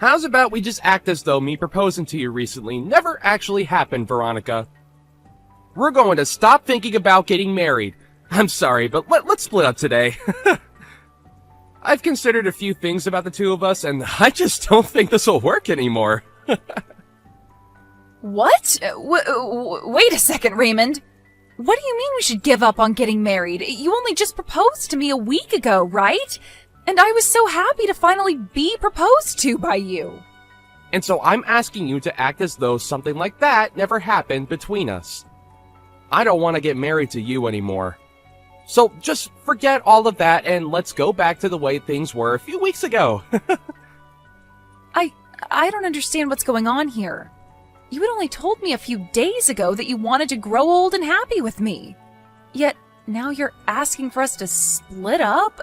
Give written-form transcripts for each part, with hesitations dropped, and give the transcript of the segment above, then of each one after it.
How's about we just act as though me proposing to you recently never actually happened, Veronica? We're going to stop thinking about getting married. I'm sorry, but let's split up today. I've considered a few things about the two of us, and I just don't think this will work anymore. What? Wait a second, Raymond. What do you mean we should give up on getting married? You only just proposed to me a week ago, right? And I was so happy to finally be proposed to by you. And so I'm asking you to act as though something like that never happened between us. I don't want to get married to you anymore. So just forget all of that and let's go back to the way things were a few weeks ago. I don't understand what's going on here. You had only told me a few days ago that you wanted to grow old and happy with me. Yet now you're asking for us to split up?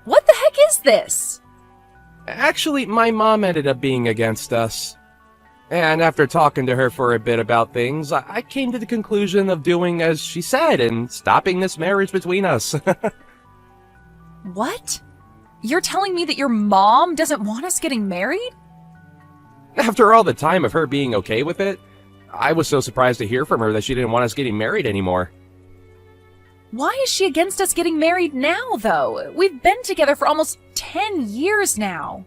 What the heck is this? Actually, my mom ended up being against us. And after talking to her for a bit about things, I came to the conclusion of doing as she said and stopping this marriage between us. What? You're telling me that your mom doesn't want us getting married? After all the time of her being okay with it, I was so surprised to hear from her that she didn't want us getting married anymore. Why is she against us getting married now, though? We've been together for almost 10 years now.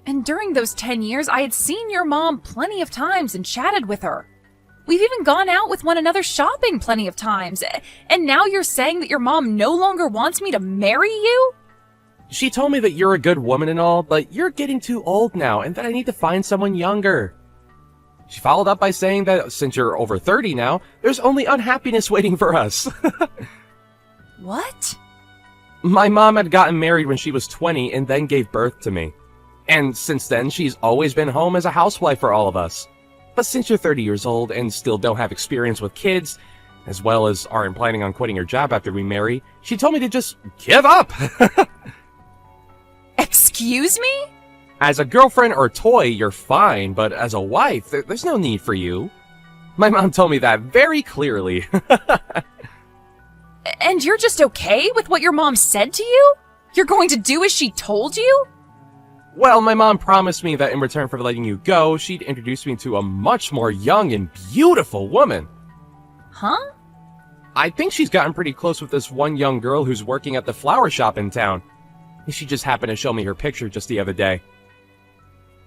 And during those 10 years, I had seen your mom plenty of times and chatted with her. We've even gone out with one another shopping plenty of times. And now you're saying that your mom no longer wants me to marry you? She told me that you're a good woman and all, but you're getting too old now and that I need to find someone younger. She followed up by saying that since you're over 30 now, there's only unhappiness waiting for us. What? My mom had gotten married when she was 20 and then gave birth to me. And since then, she's always been home as a housewife for all of us. But since you're 30 years old and still don't have experience with kids, as well as aren't planning on quitting her job after we marry, she told me to just give up. Excuse me? As a girlfriend or toy, you're fine, but as a wife, there's no need for you. My mom told me that very clearly. And you're just okay with what your mom said to you? You're going to do as she told you? Well, my mom promised me that in return for letting you go, she'd introduce me to a much more young and beautiful woman. Huh? I think she's gotten pretty close with this one young girl who's working at the flower shop in town. She just happened to show me her picture just the other day.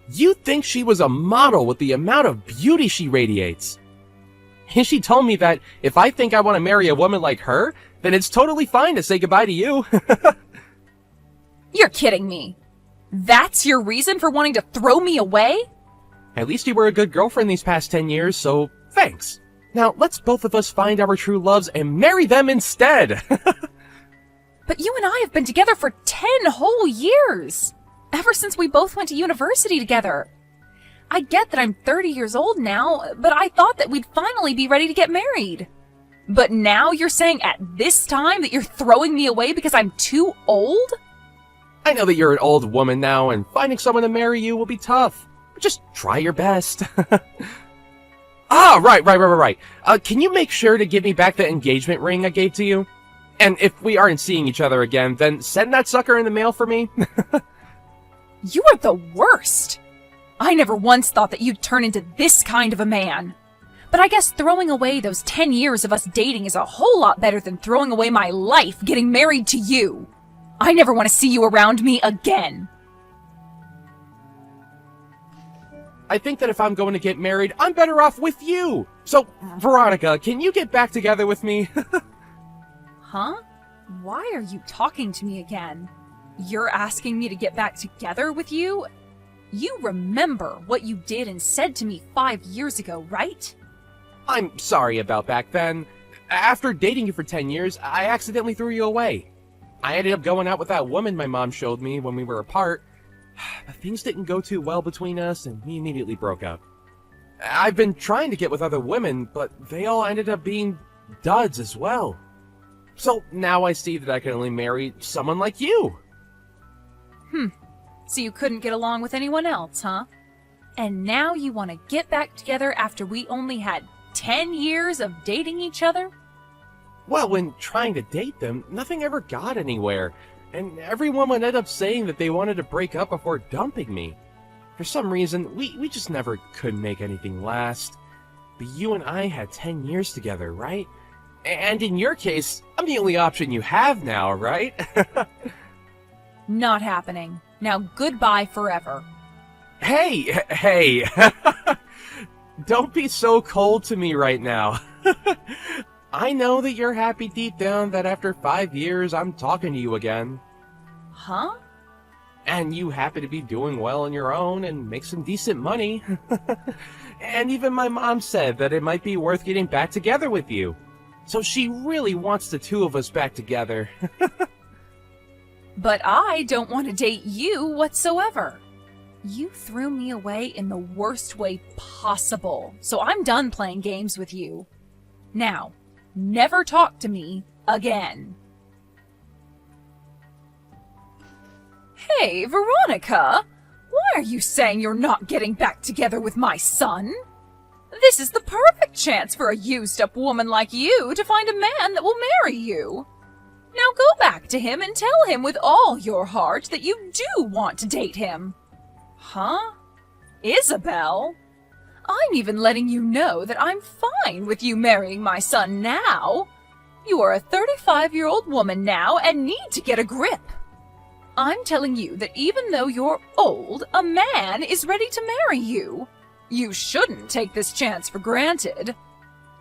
You'd think she was a model with the amount of beauty she radiates. And she told me that if I think I want to marry a woman like her, then it's totally fine to say goodbye to you. You're kidding me. That's your reason for wanting to throw me away? At least you were a good girlfriend these past 10 years, so thanks. Now let's both of us find our true loves and marry them instead. But you and I have been together for 10 whole years. Ever since we both went to university together. I get that I'm 30 years old now, but I thought that we'd finally be ready to get married. But now you're saying at this time that you're throwing me away because I'm too old? I know that you're an old woman now, and finding someone to marry you will be tough. But just try your best. Right. Can you make sure to give me back the engagement ring I gave to you? And if we aren't seeing each other again, then send that sucker in the mail for me. You are the worst. I never once thought that you'd turn into this kind of a man. But I guess throwing away those 10 years of us dating is a whole lot better than throwing away my life getting married to you. I never want to see you around me again. I think that if I'm going to get married, I'm better off with you. So, Veronica, can you get back together with me? Huh? Why are you talking to me again? You're asking me to get back together with you? You remember what you did and said to me 5 years ago, right? I'm sorry about back then. After dating you for 10 years, I accidentally threw you away. I ended up going out with that woman my mom showed me when we were apart. But things didn't go too well between us, and we immediately broke up. I've been trying to get with other women, but they all ended up being duds as well. So now I see that I can only marry someone like you. So you couldn't get along with anyone else, huh? And now you want to get back together after we only had 10 years of dating each other? Well, when trying to date them, nothing ever got anywhere, and everyone would end up saying that they wanted to break up before dumping me. For some reason, we just never could make anything last. But you and I had 10 years together, right? And in your case, I'm the only option you have now, right? Not happening. Now goodbye forever. Hey! Don't be so cold to me right now. I know that you're happy deep down that after 5 years I'm talking to you again. Huh? And you happen to be doing well on your own and make some decent money. And even my mom said that it might be worth getting back together with you. So she really wants the two of us back together. But I don't want to date you whatsoever. You threw me away in the worst way possible, so I'm done playing games with you. Now, never talk to me again. Hey, Veronica! Why are you saying you're not getting back together with my son? This is the perfect chance for a used-up woman like you to find a man that will marry you. Now go back to him and tell him with all your heart that you do want to date him. Huh? Isabel? I'm even letting you know that I'm fine with you marrying my son now. You are a 35-year-old woman now and need to get a grip. I'm telling you that even though you're old, a man is ready to marry you. You shouldn't take this chance for granted.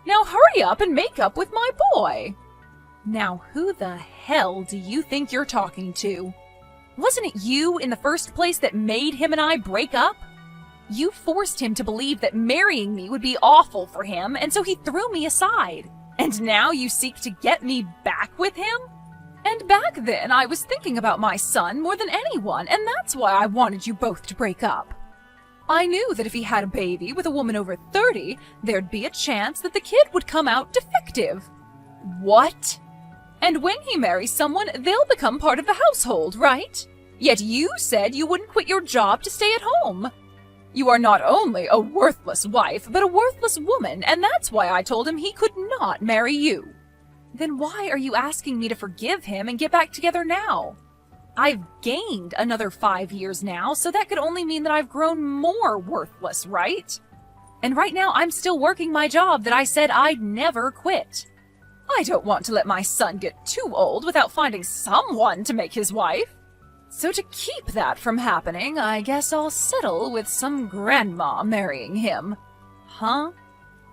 Now hurry up and make up with my boy. Now who the hell do you think you're talking to? Wasn't it you in the first place that made him and I break up? You forced him to believe that marrying me would be awful for him, and so he threw me aside. And now you seek to get me back with him? And back then I was thinking about my son more than anyone, and that's why I wanted you both to break up. I knew that if he had a baby with a woman over 30, there'd be a chance that the kid would come out defective. What? And when he marries someone, they'll become part of the household, right? Yet you said you wouldn't quit your job to stay at home. You are not only a worthless wife, but a worthless woman, and that's why I told him he could not marry you. Then why are you asking me to forgive him and get back together now? I've gained another 5 years now, so that could only mean that I've grown more worthless, right? And right now I'm still working my job that I said I'd never quit. I don't want to let my son get too old without finding someone to make his wife. So to keep that from happening, I guess I'll settle with some grandma marrying him. Huh?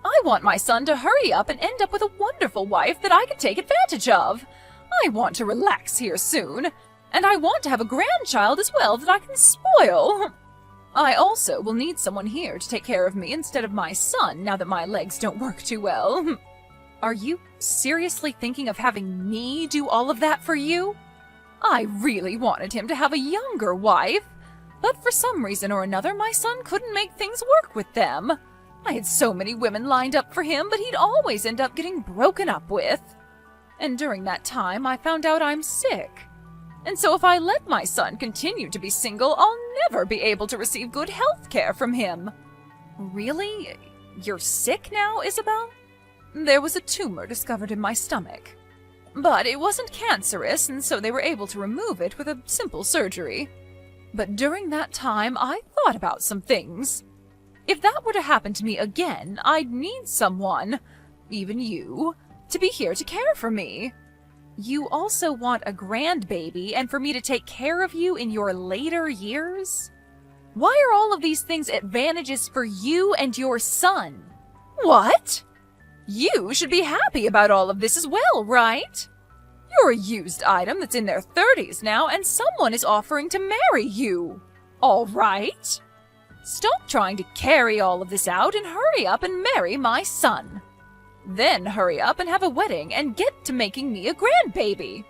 I want my son to hurry up and end up with a wonderful wife that I can take advantage of. I want to relax here soon, and I want to have a grandchild as well that I can spoil. I also will need someone here to take care of me instead of my son now that my legs don't work too well. Are you seriously thinking of having me do all of that for you? I really wanted him to have a younger wife, but for some reason or another my son couldn't make things work with them. I had so many women lined up for him, but he'd always end up getting broken up with. And during that time I found out I'm sick. And so if I let my son continue to be single, I'll never be able to receive good health care from him. Really? You're sick now, Isabel? There was a tumor discovered in my stomach. But it wasn't cancerous, and so they were able to remove it with a simple surgery. But during that time, I thought about some things. If that were to happen to me again, I'd need someone, even you, to be here to care for me. You also want a grandbaby and for me to take care of you in your later years? Why are all of these things advantages for you and your son? What? You should be happy about all of this as well, right? You're a used item that's in their 30s now, and someone is offering to marry you. All right? Stop trying to carry all of this out and hurry up and marry my son. Then hurry up and have a wedding and get to making me a grandbaby.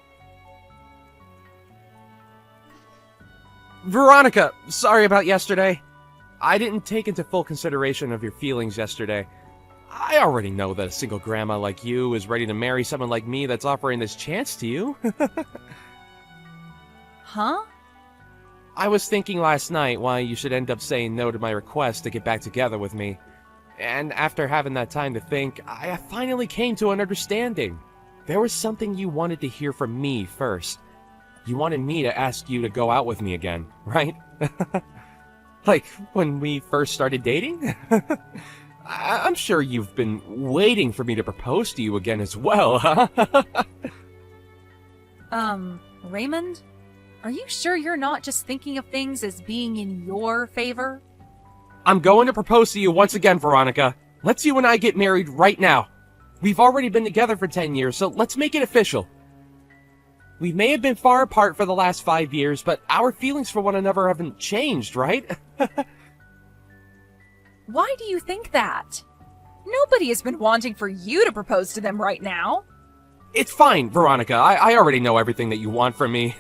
Veronica, sorry about yesterday. I didn't take into full consideration of your feelings yesterday. I already know that a single grandma like you is ready to marry someone like me that's offering this chance to you. Huh? I was thinking last night why you should end up saying no to my request to get back together with me. And after having that time to think, I finally came to an understanding. There was something you wanted to hear from me first. You wanted me to ask you to go out with me again, right? Like, when we first started dating? I'm sure you've been waiting for me to propose to you again as well, huh? Raymond? Are you sure you're not just thinking of things as being in your favor? I'm going to propose to you once again, Veronica. Let's you and I get married right now. We've already been together for 10 years, so let's make it official. We may have been far apart for the last 5 years, but our feelings for one another haven't changed, right? Why do you think that? Nobody has been wanting for you to propose to them right now. It's fine, Veronica. I already know everything that you want from me.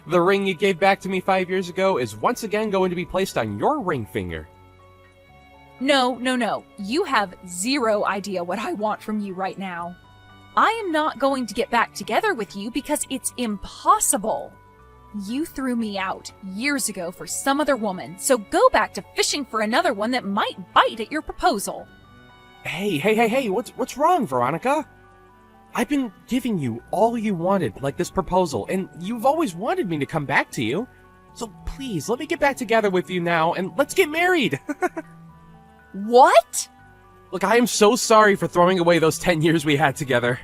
The ring you gave back to me 5 years ago is once again going to be placed on your ring finger. No. You have zero idea what I want from you right now. I am not going to get back together with you because it's impossible. You threw me out years ago for some other woman, so go back to fishing for another one that might bite at your proposal. Hey, what's wrong, Veronica? I've been giving you all you wanted, like this proposal, and you've always wanted me to come back to you. So please, let me get back together with you now, and let's get married! What? Look, I am so sorry for throwing away those 10 years we had together.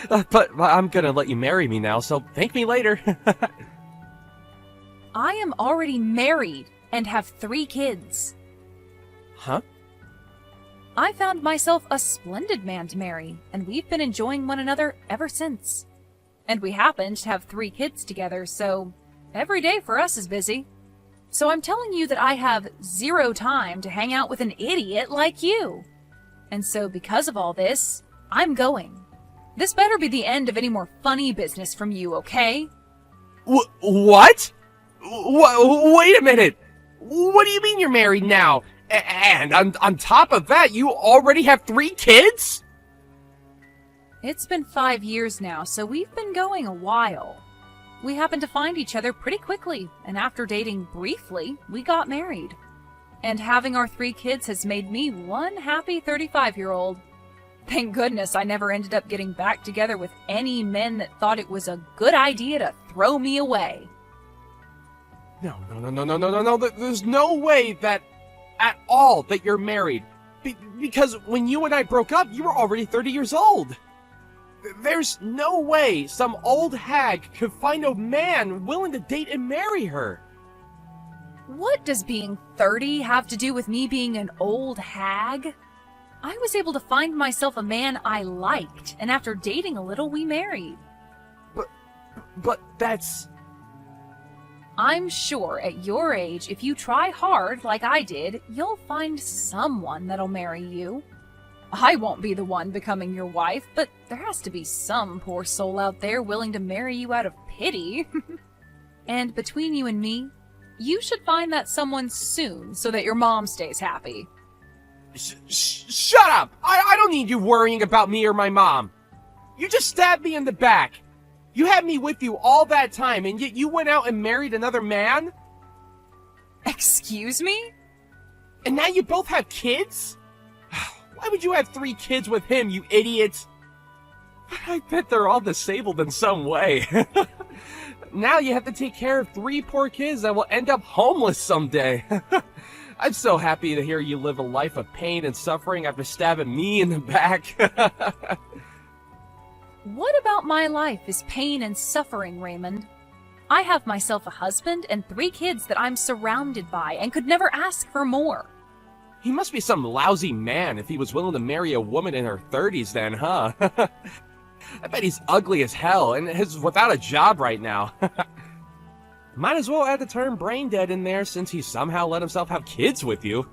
But I'm gonna let you marry me now, so thank me later. I am already married and have 3 kids. Huh? I found myself a splendid man to marry, and we've been enjoying one another ever since. And we happen to have 3 kids together, so every day for us is busy. So I'm telling you that I have 0 time to hang out with an idiot like you. And so because of all this, I'm going. This better be the end of any more funny business from you, okay? What? Wait a minute! What do you mean you're married now? And on top of that, you already have 3 kids? It's been 5 years now, so we've been going a while. We happened to find each other pretty quickly, and after dating briefly, we got married. And having our 3 kids has made me one happy 35-year-old. Thank goodness I never ended up getting back together with any men that thought it was a good idea to throw me away. No. There's no way that at all that you're married. Because when you and I broke up, you were already 30 years old. There's no way some old hag could find a man willing to date and marry her. What does being 30 have to do with me being an old hag? I was able to find myself a man I liked, and after dating a little, we married. But that's... I'm sure at your age, if you try hard like I did, you'll find someone that'll marry you. I won't be the one becoming your wife, but there has to be some poor soul out there willing to marry you out of pity. And between you and me, you should find that someone soon so that your mom stays happy. Shut up! I don't need you worrying about me or my mom. You just stabbed me in the back. You had me with you all that time, and yet you went out and married another man? Excuse me? And now you both have kids? Why would you have 3 kids with him, you idiot? I bet they're all disabled in some way. Now you have to take care of 3 poor kids that will end up homeless someday. I'm so happy to hear you live a life of pain and suffering after stabbing me in the back. What about my life is pain and suffering, Raymond? I have myself a husband and 3 kids that I'm surrounded by and could never ask for more. He must be some lousy man if he was willing to marry a woman in her 30s then, huh? I bet he's ugly as hell and is without a job right now. Might as well add the term brain dead in there since he somehow let himself have kids with you.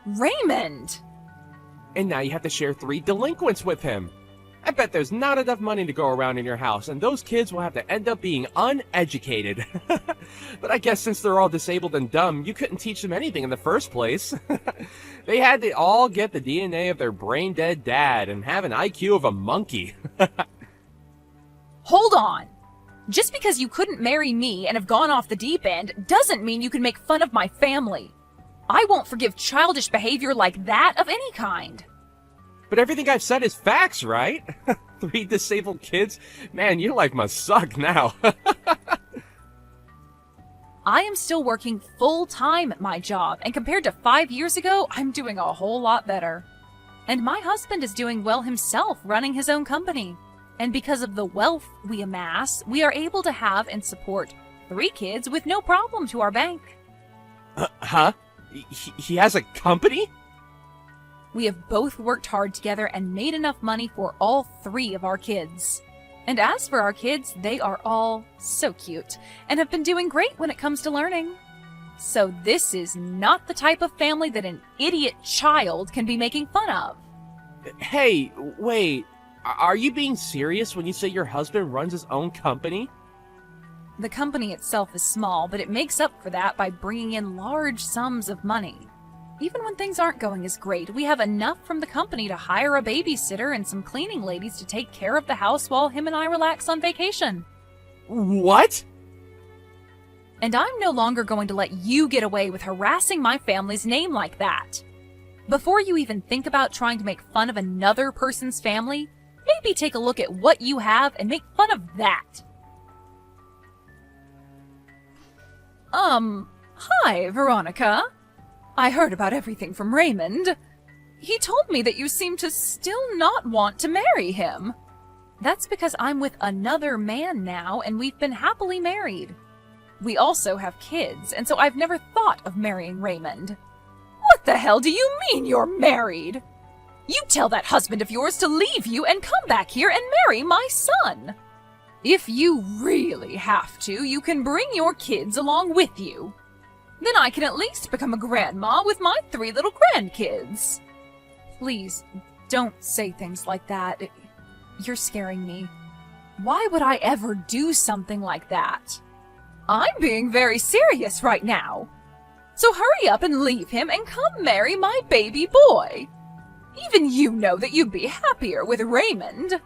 Raymond! And now you have to share 3 delinquents with him. I bet there's not enough money to go around in your house, and those kids will have to end up being uneducated. But I guess since they're all disabled and dumb, you couldn't teach them anything in the first place. They had to all get the DNA of their brain-dead dad and have an IQ of a monkey. Hold on! Just because you couldn't marry me and have gone off the deep end doesn't mean you can make fun of my family. I won't forgive childish behavior like that of any kind. But everything I've said is facts, right? 3 disabled kids? Man, your life must suck now. I am still working full-time at my job, and compared to 5 years ago, I'm doing a whole lot better. And my husband is doing well himself, running his own company. And because of the wealth we amass, we are able to have and support 3 kids with no problem to our bank. Huh? He has a company? We have both worked hard together and made enough money for all 3 of our kids. And as for our kids, they are all so cute and have been doing great when it comes to learning. So this is not the type of family that an idiot child can be making fun of. Hey, wait. Are you being serious when you say your husband runs his own company? The company itself is small, but it makes up for that by bringing in large sums of money. Even when things aren't going as great, we have enough from the company to hire a babysitter and some cleaning ladies to take care of the house while him and I relax on vacation. What? And I'm no longer going to let you get away with harassing my family's name like that. Before you even think about trying to make fun of another person's family, maybe take a look at what you have and make fun of that. Hi, Veronica. I heard about everything from Raymond. He told me that you seem to still not want to marry him. That's because I'm with another man now, and we've been happily married. We also have kids, and so I've never thought of marrying Raymond. What the hell do you mean you're married? You tell that husband of yours to leave you and come back here and marry my son. If you really have to, you can bring your kids along with you. Then I can at least become a grandma with my 3 little grandkids. Please, don't say things like that. You're scaring me. Why would I ever do something like that? I'm being very serious right now. So hurry up and leave him and come marry my baby boy. Even you know that you'd be happier with Raymond.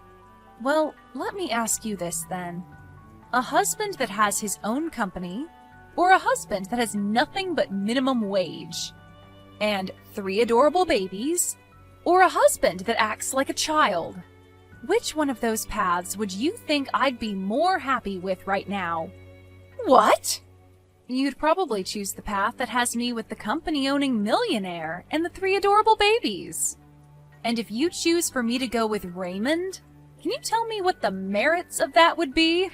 Well, let me ask you this then. A husband that has his own company, or a husband that has nothing but minimum wage, and 3 adorable babies, or a husband that acts like a child? Which one of those paths would you think I'd be more happy with right now? What? You'd probably choose the path that has me with the company-owning millionaire and the 3 adorable babies. And if you choose for me to go with Raymond, can you tell me what the merits of that would be?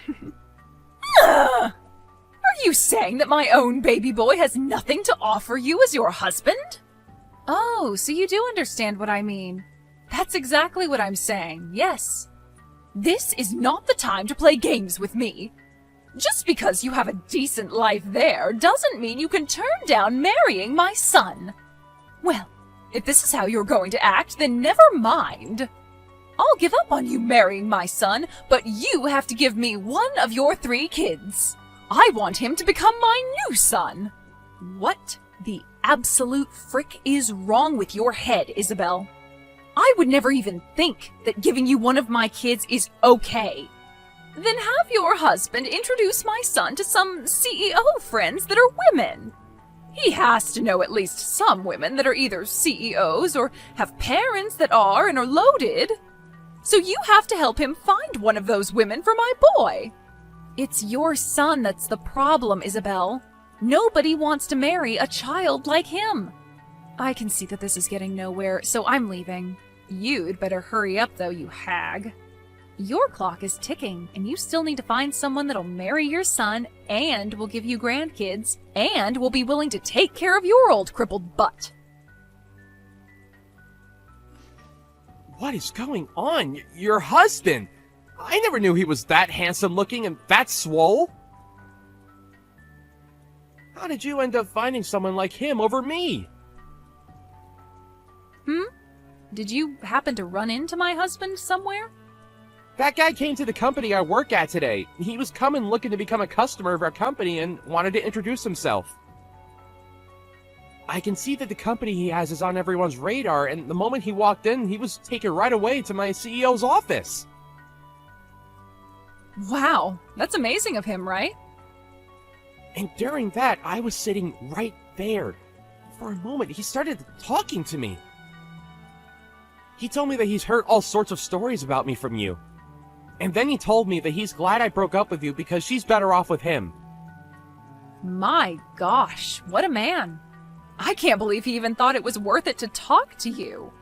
Are you saying that my own baby boy has nothing to offer you as your husband? Oh, so you do understand what I mean. That's exactly what I'm saying, yes. This is not the time to play games with me. Just because you have a decent life there doesn't mean you can turn down marrying my son. Well, if this is how you're going to act, then never mind. I'll give up on you marrying my son, but you have to give me one of your 3 kids. I want him to become my new son. What the absolute frick is wrong with your head, Isabel? I would never even think that giving you one of my kids is okay. Then have your husband introduce my son to some CEO friends that are women. He has to know at least some women that are either CEOs or have parents that are and are loaded. So you have to help him find one of those women for my boy. It's your son that's the problem, Isabel. Nobody wants to marry a child like him. I can see that this is getting nowhere, so I'm leaving. You'd better hurry up, though, you hag. Your clock is ticking, and you still need to find someone that'll marry your son and will give you grandkids and will be willing to take care of your old crippled butt. What is going on? Your husband! I never knew he was that handsome looking and that swole. How did you end up finding someone like him over me? Did you happen to run into my husband somewhere? That guy came to the company I work at today. He was coming looking to become a customer of our company and wanted to introduce himself. I can see that the company he has is on everyone's radar, and the moment he walked in, he was taken right away to my CEO's office. Wow, that's amazing of him, right? And during that, I was sitting right there. For a moment, he started talking to me. He told me that he's heard all sorts of stories about me from you. And then he told me that he's glad I broke up with you because she's better off with him. My gosh, what a man. I can't believe he even thought it was worth it to talk to you.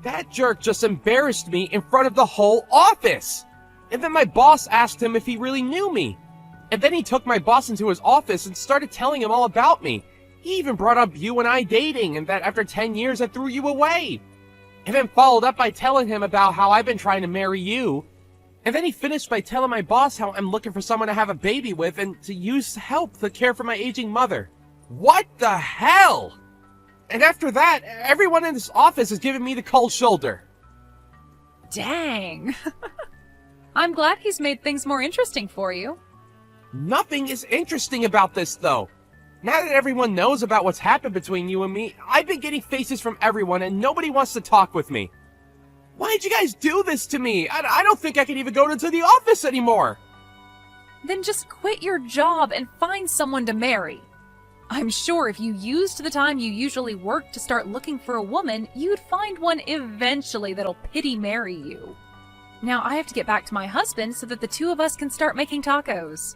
That jerk just embarrassed me in front of the whole office. And then my boss asked him if he really knew me. And then he took my boss into his office and started telling him all about me. He even brought up you and I dating, and that after 10 years I threw you away. And then followed up by telling him about how I've been trying to marry you. And then he finished by telling my boss how I'm looking for someone to have a baby with and to use help to care for my aging mother. What the hell? And after that, everyone in this office is giving me the cold shoulder. Dang. I'm glad he's made things more interesting for you. Nothing is interesting about this, though. Now that everyone knows about what's happened between you and me, I've been getting faces from everyone and nobody wants to talk with me. Why did you guys do this to me? I don't think I can even go into the office anymore. Then just quit your job and find someone to marry. I'm sure if you used the time you usually work to start looking for a woman, you'd find one eventually that'll pity marry you. Now I have to get back to my husband so that the two of us can start making tacos.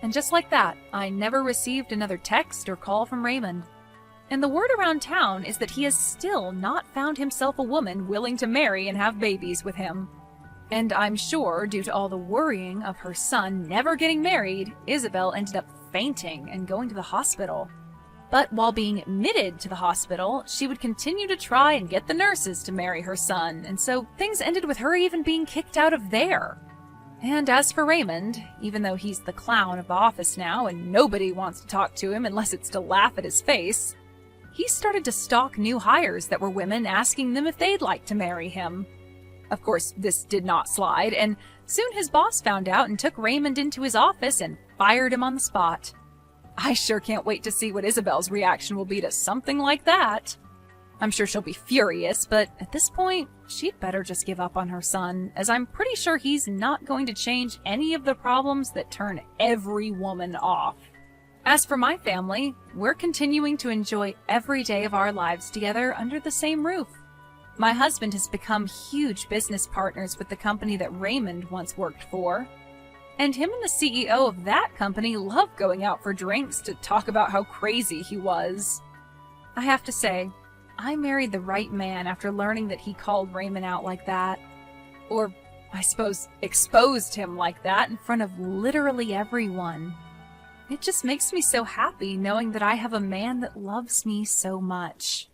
And just like that, I never received another text or call from Raymond. And the word around town is that he has still not found himself a woman willing to marry and have babies with him. And I'm sure, due to all the worrying of her son never getting married, Isabel ended up fainting and going to the hospital. But while being admitted to the hospital, she would continue to try and get the nurses to marry her son, and so things ended with her even being kicked out of there. And as for Raymond, even though he's the clown of the office now and nobody wants to talk to him unless it's to laugh at his face, he started to stalk new hires that were women, asking them if they'd like to marry him. Of course, this did not slide, and soon his boss found out and took Raymond into his office and fired him on the spot. I sure can't wait to see what Isabel's reaction will be to something like that. I'm sure she'll be furious, but at this point, she'd better just give up on her son, as I'm pretty sure he's not going to change any of the problems that turn every woman off. As for my family, we're continuing to enjoy every day of our lives together under the same roof. My husband has become huge business partners with the company that Raymond once worked for. And him and the CEO of that company love going out for drinks to talk about how crazy he was. I have to say, I married the right man after learning that he called Raymond out like that. Or, I suppose, exposed him like that in front of literally everyone. It just makes me so happy knowing that I have a man that loves me so much.